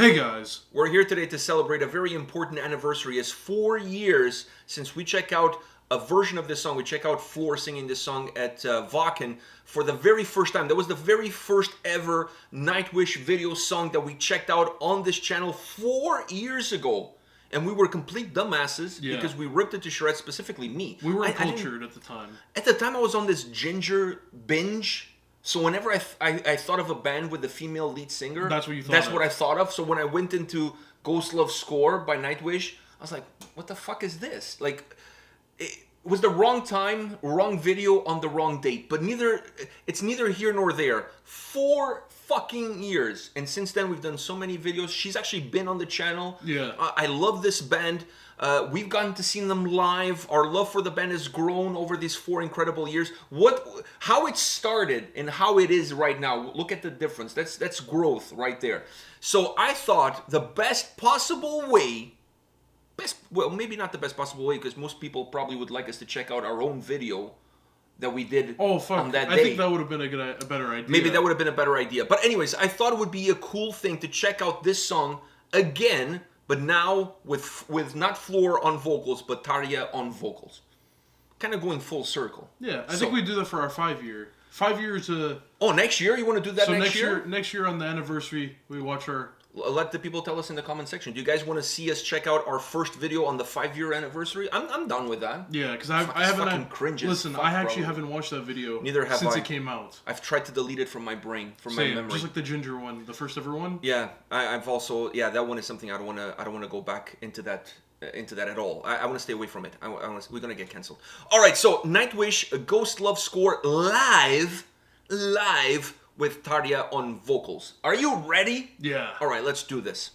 Hey guys! We're here today to celebrate a very important anniversary. It's 4 years since we check out a version of this song. We check out Floor singing this song at Wacken for the very first time. That was the very first ever Nightwish video song that we checked out on this channel 4 years ago. And we were complete dumbasses because we ripped it to shreds, specifically me. We were cultured at the time. At the time I was on this ginger binge. So whenever I thought of a band with a female lead singer, that's what you thought That's of. what I thought of. So when I went into Ghost Love Score by Nightwish, I was like, what the fuck is this? Like, it was the wrong time, wrong video on the wrong date. But it's neither here nor there. 4 fucking years. And since then, we've done so many videos. She's actually been on the channel. Yeah. I love this band. We've gotten to see them live. Our love for the band has grown over these 4 incredible years. How it started and how it is right now. Look at the difference. That's growth right there. So I thought the best possible way, well, maybe not the best possible way, because most people probably would like us to check out our own video that we did on that day. I think that would have been a better idea. Maybe that would have been a better idea. But anyways, I thought it would be a cool thing to check out this song again, but now with not Floor on vocals, but Tarja on vocals. Kind of going full circle. Yeah, I think we do that for our 5-year. 5 years. Oh, next year? You want to do that next year? Next year on the anniversary, we watch our... Let the people tell us in the comment section. Do you guys want to see us check out our first video on the 5-year anniversary? I'm done with that. Yeah, because I haven't... Fucking cringes. Listen, I actually haven't watched that video since it came out. I've tried to delete it from my brain, from my memory. Just like the ginger one, the first ever one. Yeah, I've also... Yeah, that one is something I don't want to go back into that at all. I want to stay away from it. We're going to get canceled. All right, so Nightwish, a Ghost Love Score live with Tarja on vocals. Are you ready? Yeah. All right, let's do this.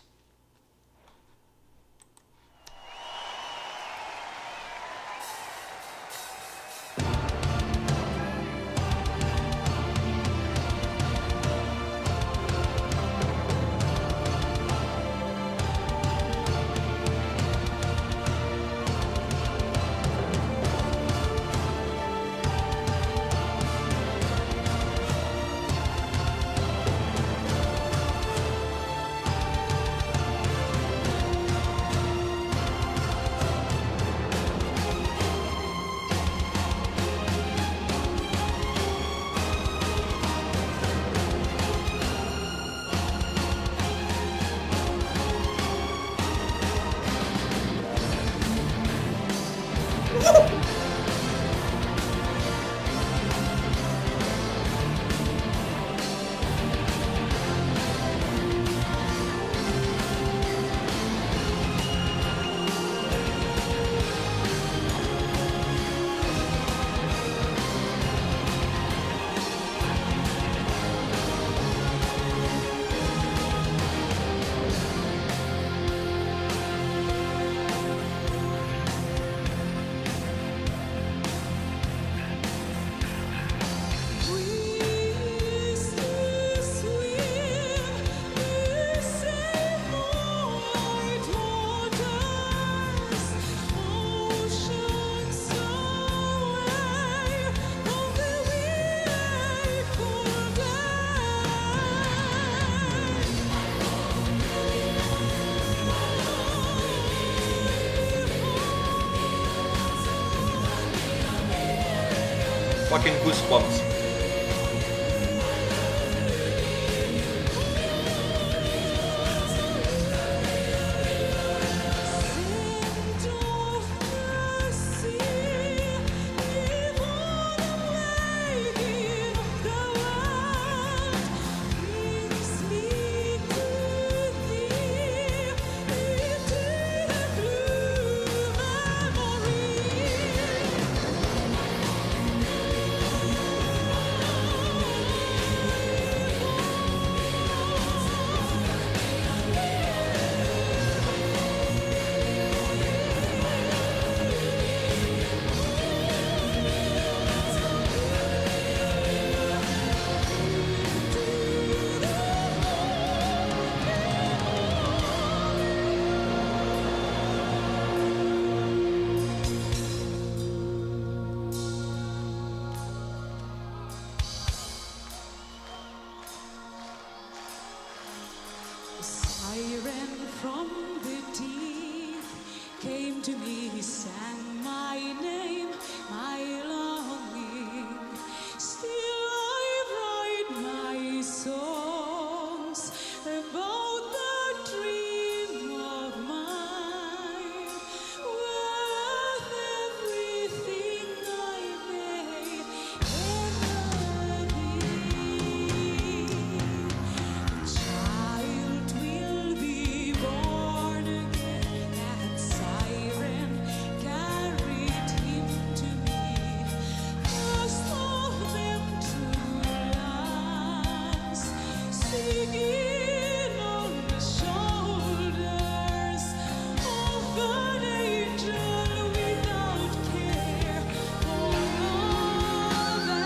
Fucking goosebumps. from the deep came to me, he sang my name, my longing. Still I write my songs about the dream of mine, worth everything I made ever be. A child will be born again, that siren carried him to me. First of them true loves, singing on the shoulders of an angel without care for love and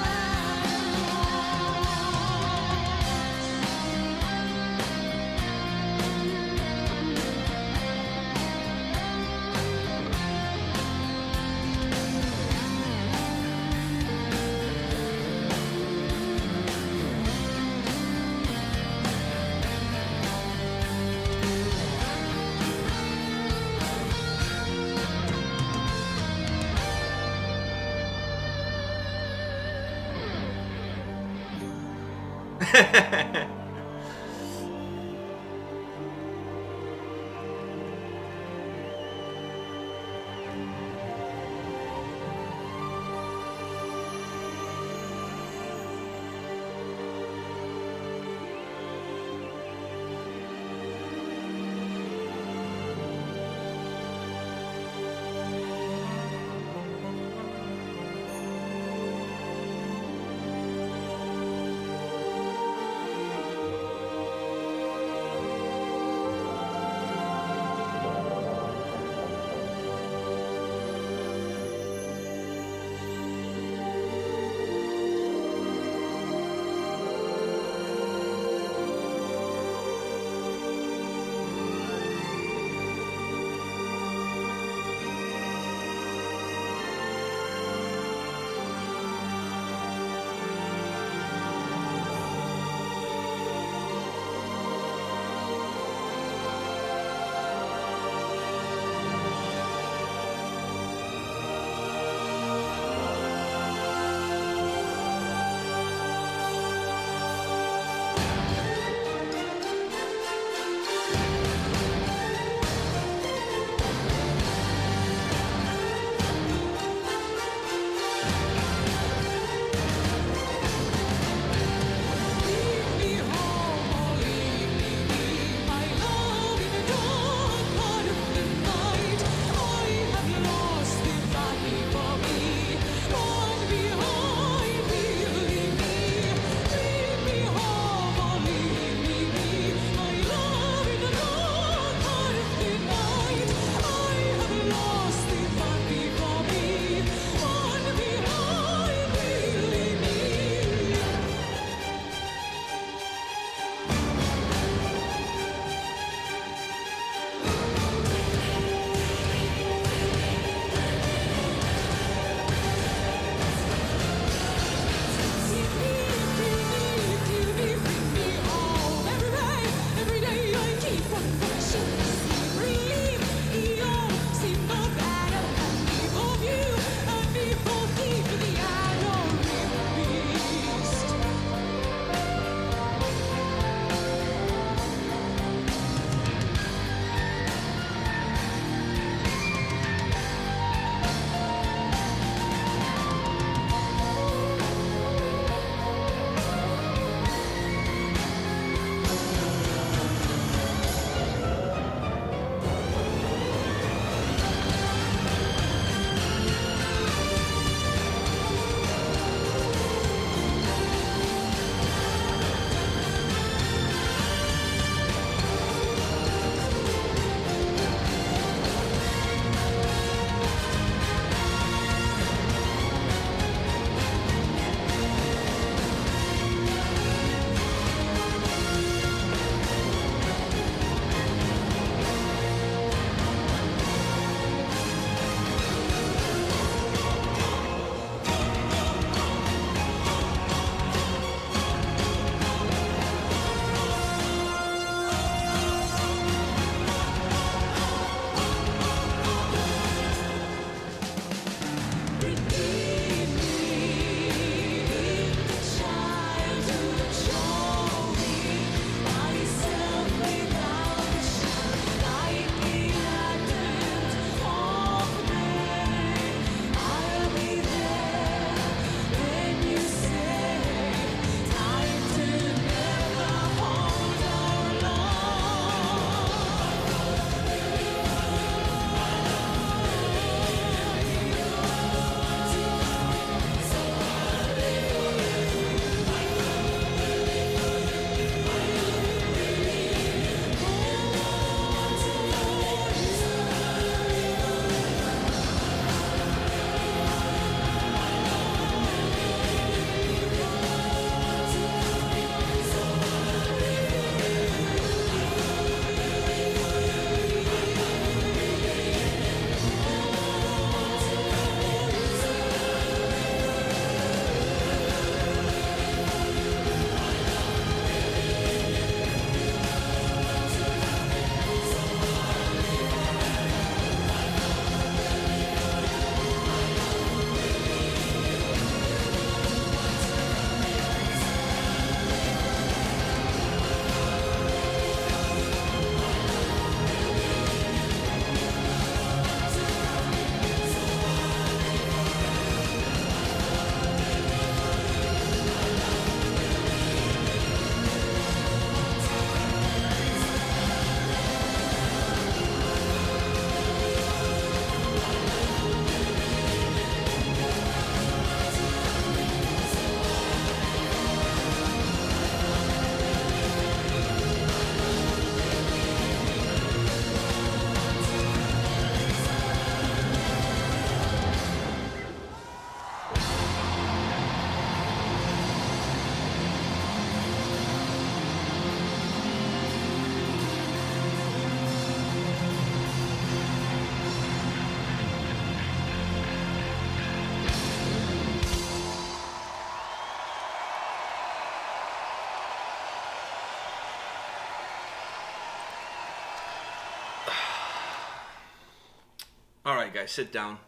All right, guys, sit down,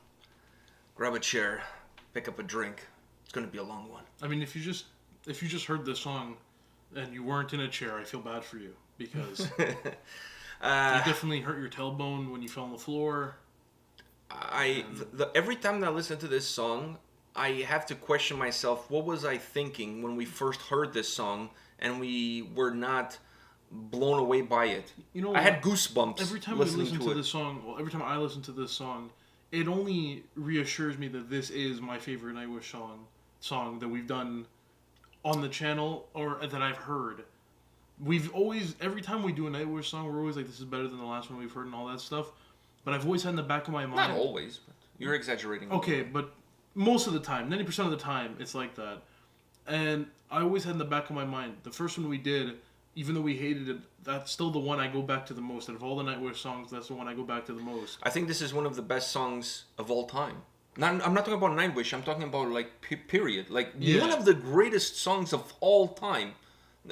grab a chair, pick up a drink. It's gonna be a long one. I mean, if you just heard this song and you weren't in a chair, I feel bad for you because you definitely hurt your tailbone when you fell on the floor. Every time that I listen to this song, I have to question myself. What was I thinking when we first heard this song and we were not blown away by it? You know, I had goosebumps every time we listen to it. this song. Well, every time I listen to this song, it only reassures me that this is my favorite Nightwish song that we've done on the channel or that I've heard. We've always, every time we do a Nightwish song, we're always like, this is better than the last one we've heard and all that stuff. But I've always had in the back of my mind. Not always, but you're exaggerating. Okay, but most of the time, 90% of the time, it's like that. And I always had in the back of my mind, the first one we did, even though we hated it, that's still the one I go back to the most. Out of all the Nightwish songs, that's the one I go back to the most. I think this is one of the best songs of all time. I'm not talking about Nightwish. I'm talking about like period. Like one of the greatest songs of all time.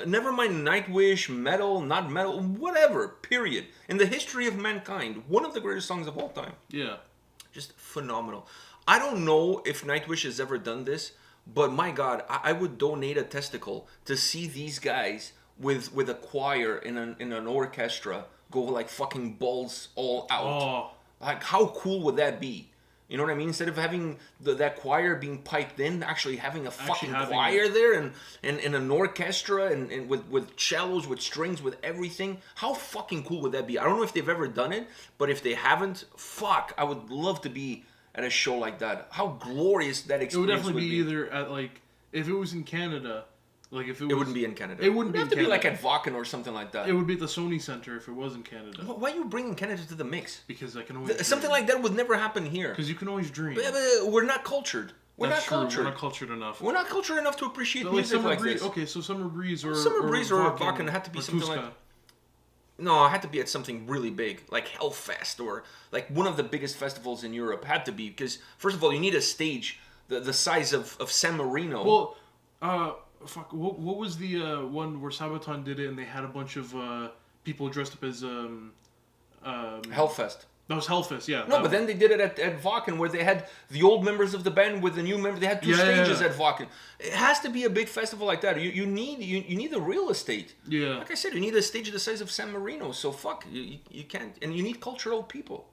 Never mind Nightwish, metal, not metal, whatever. Period. In the history of mankind, one of the greatest songs of all time. Yeah, just phenomenal. I don't know if Nightwish has ever done this, but my God, I would donate a testicle to see these guys with a choir in an orchestra go like fucking balls all out. Oh. Like how cool would that be? You know what I mean? Instead of having that choir being piped in, actually having a fucking choir there and an orchestra and with cellos, with strings, with everything. How fucking cool would that be? I don't know if they've ever done it, but if they haven't, fuck, I would love to be at a show like that. How glorious that experience would be. It would definitely be either at like, if it was in Canada, like if it wouldn't be in Canada. It wouldn't have to be like at Wacken or something like that. It would be at the Sony Center if it was in Canada. Why are you bringing Canada to the mix? Because I can always something like that would never happen here. Because you can always dream. But we're not cultured. We're not cultured. We're not cultured enough. We're not cultured enough to appreciate music like this. Okay, so Summer Breeze or Wacken had to be something like. No, it had to be at something really big, like Hellfest or like one of the biggest festivals in Europe. Had to be because first of all, you need a stage the size of San Marino. Well, fuck. What was the one where Sabaton did it and they had a bunch of people dressed up as Hellfest. That was Hellfest, yeah. No, but then they did it at Wacken where they had the old members of the band with the new members. They had two stages at Wacken. It has to be a big festival like that. You need the real estate. Yeah. Like I said, you need a stage the size of San Marino. So fuck, you can't. And you need cultural people.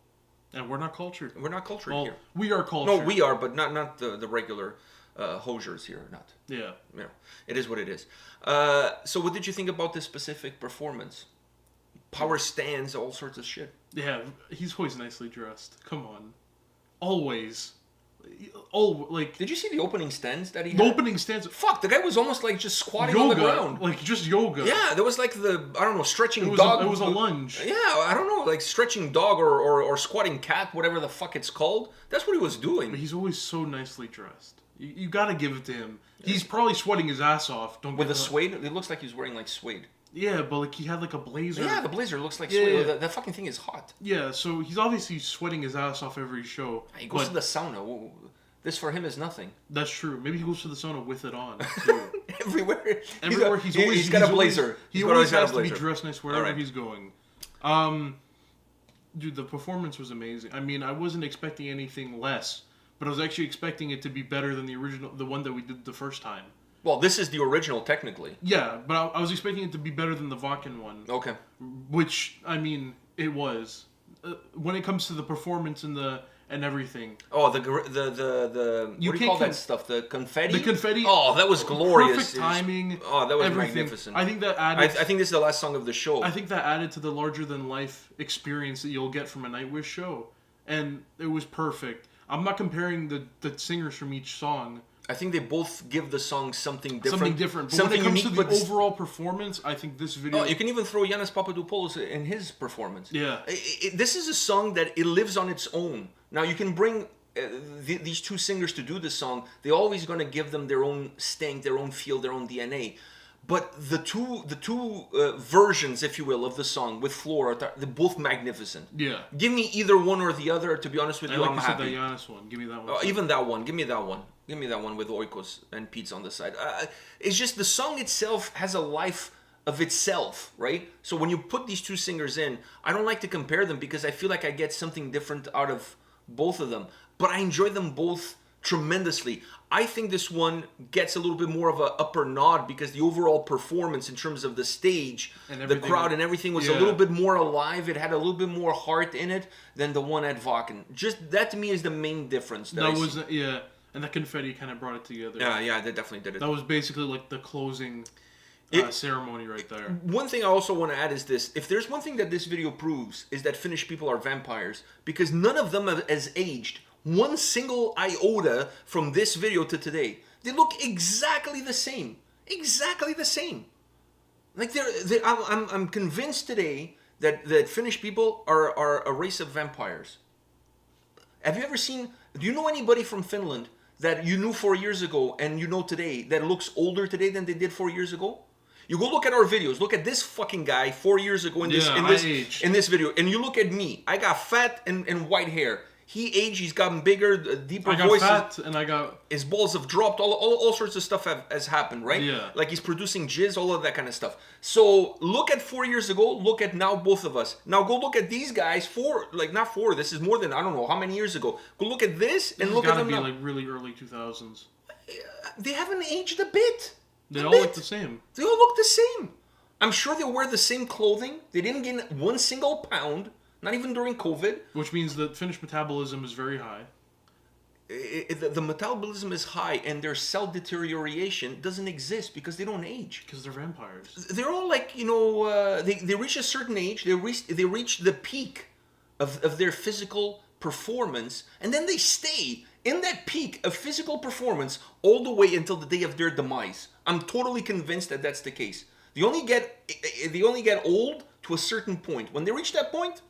And we're not cultured. We're not cultured here. We are cultured. No, we are, but not the regular hosiers here. Not. Yeah. You know, it is what it is. So what did you think about this specific performance? Power stands, all sorts of shit. Yeah, he's always nicely dressed. Come on. Always. Oh, like... Did you see the opening stands that he had? The opening stands... Fuck, the guy was almost like just squatting on the ground. Like, just yoga. Yeah, there was like stretching dog. It was a lunge. Yeah, I don't know, like stretching dog or squatting cat, whatever the fuck it's called. That's what he was doing. But he's always so nicely dressed. You gotta give it to him. He's probably sweating his ass off. With a suede? It looks like he's wearing like suede. Yeah, but like he had like a blazer. Yeah, the blazer looks like suede. Yeah. That fucking thing is hot. Yeah, so he's obviously sweating his ass off every show. He goes to the sauna. This for him is nothing. That's true. Maybe he goes to the sauna with it on. Too. Everywhere he's got a blazer. He always has to be dressed nice wherever he's going. Dude, the performance was amazing. I mean, I wasn't expecting anything less, but I was actually expecting it to be better than the one that we did the first time. Well, this is the original, technically. Yeah, but I was expecting it to be better than the Wacken one. Okay. Which, I mean, it was. When it comes to the performance and everything. Oh, the what do you call that stuff? The confetti? The confetti. Oh, that was glorious. Perfect timing. Oh, that was everything. magnificent. I think that added... I think this is the last song of the show. I think that added to the larger-than-life experience that you'll get from a Nightwish show. And it was perfect. I'm not comparing the singers from each song. I think they both give the song something different. Something different. But something when it comes unique, to the overall performance, I think this video... Oh, you can even throw Yannis Papadopoulos in his performance. Yeah. This is a song that it lives on its own. Now, you can bring these two singers to do this song. They're always going to give them their own stank, their own feel, their own DNA. But the two versions, if you will, of the song with Flora, they're both magnificent. Yeah. Give me either one or the other. To be honest with you, I'm happy. I like that Giannis one. Give me that one. Even that one. Give me that one. Give me that one with Oikos and Pete's on the side. It's just the song itself has a life of itself, right? So when you put these two singers in, I don't like to compare them because I feel like I get something different out of both of them. But I enjoy them both tremendously. I think this one gets a little bit more of a upper nod because the overall performance in terms of the stage, And the everything- crowd and everything was a yeah. little bit more alive. It had a little bit more heart in it than the one at Wacken. Just that to me is the main difference. That I was see. yeah, and the confetti kind of brought it together. Yeah, they definitely did it. That was basically like the closing ceremony right there. One thing I also want to add is this. If there's one thing that this video proves is that Finnish people are vampires because none of them has aged one single iota from this video to today. They look exactly the same. Exactly the same. Like I'm convinced today that Finnish people are a race of vampires. Have you ever seen, do you know anybody from Finland that you knew 4 years ago and you know today that looks older today than they did 4 years ago? You go look at our videos. Look at this fucking guy 4 years ago in this Yeah, in I this aged. in this video, and you look at me. I got fat and white hair. He aged. He's gotten bigger, deeper I got voices. fat and I got His balls have dropped. All sorts of stuff has happened, right? Yeah. Like he's producing jizz, all of that kind of stuff. So look at 4 years ago. Look at now, both of us. Now go look at these guys. Not four. This is more than I don't know how many years ago. Go look at this and This look has at got to them be now. like really early 2000s. They haven't aged a bit. They A all bit. look the same. They all look the same. I'm sure they wear the same clothing. They didn't gain one single pound, not even during COVID. Which means that Finnish metabolism is very high. The metabolism is high, and their cell deterioration doesn't exist because they don't age. Because they're vampires. They're all like, they reach a certain age, they reach the peak of their physical performance, and then they stay in that peak of physical performance all the way until the day of their demise. I'm totally convinced that that's the case. They only get old to a certain point. When they reach that point,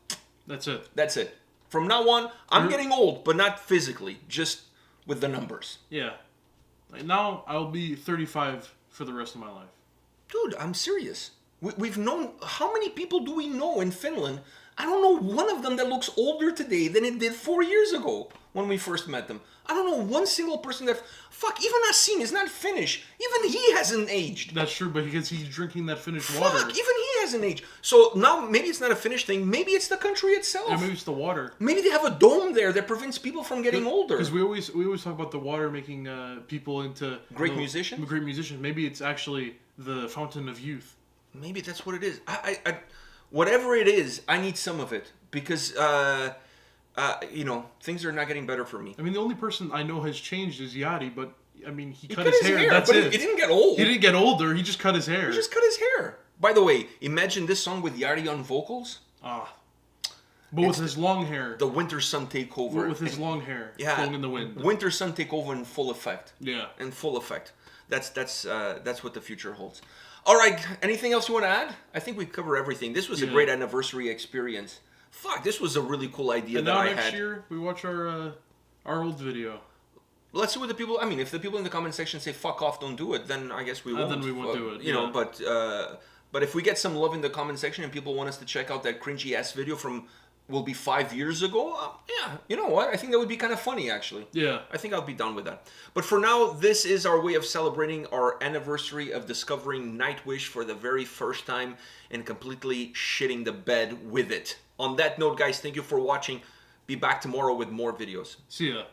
That's it. that's it. From now on, I'm getting old, but not physically, just with the numbers. Yeah. Like now I'll be 35 for the rest of my life. Dude, I'm serious. We've known, how many people do we know in Finland? I don't know one of them that looks older today than it did 4 years ago when we first met them. I don't know one single person that, even Asin is not Finnish. Even he hasn't aged. That's true, but because he's drinking that Finnish water. Even he hasn't aged. So now maybe it's not a Finnish thing. Maybe it's the country itself. Yeah, maybe it's the water. Maybe they have a dome there that prevents people from getting older. Because we always talk about the water making people into Great musicians? Great musicians. Maybe it's actually the fountain of youth. Maybe that's what it is. I whatever it is, I need some of it because things are not getting better for me. I mean, the only person I know has changed is Yachty, but I mean, he cut cut his his hair. hair, That's but it. he didn't get old. He didn't get older. He just cut his hair. He just cut his hair. By the way, imagine this song with Yari on vocals. But with his long hair. The Winter Sun Takeover. With his long hair yeah, blowing in the wind. Winter Sun Takeover in full effect. Yeah. In full effect. That's what the future holds. All right. Anything else you want to add? I think we cover everything. This was a great anniversary experience. Fuck, this was a really cool idea And that now I next had. year we watch our old video. Let's see what the people. I mean, if the people in the comment section say "fuck off," don't do it, then I guess we won't. Then we won't do it. You know, but if we get some love in the comment section and people want us to check out that cringy ass video from will be 5 years ago, yeah, you know what? I think that would be kind of funny actually. Yeah. I think I'll be down with that. But for now, this is our way of celebrating our anniversary of discovering Nightwish for the very first time and completely shitting the bed with it. On that note, guys, thank you for watching. Be back tomorrow with more videos. See ya.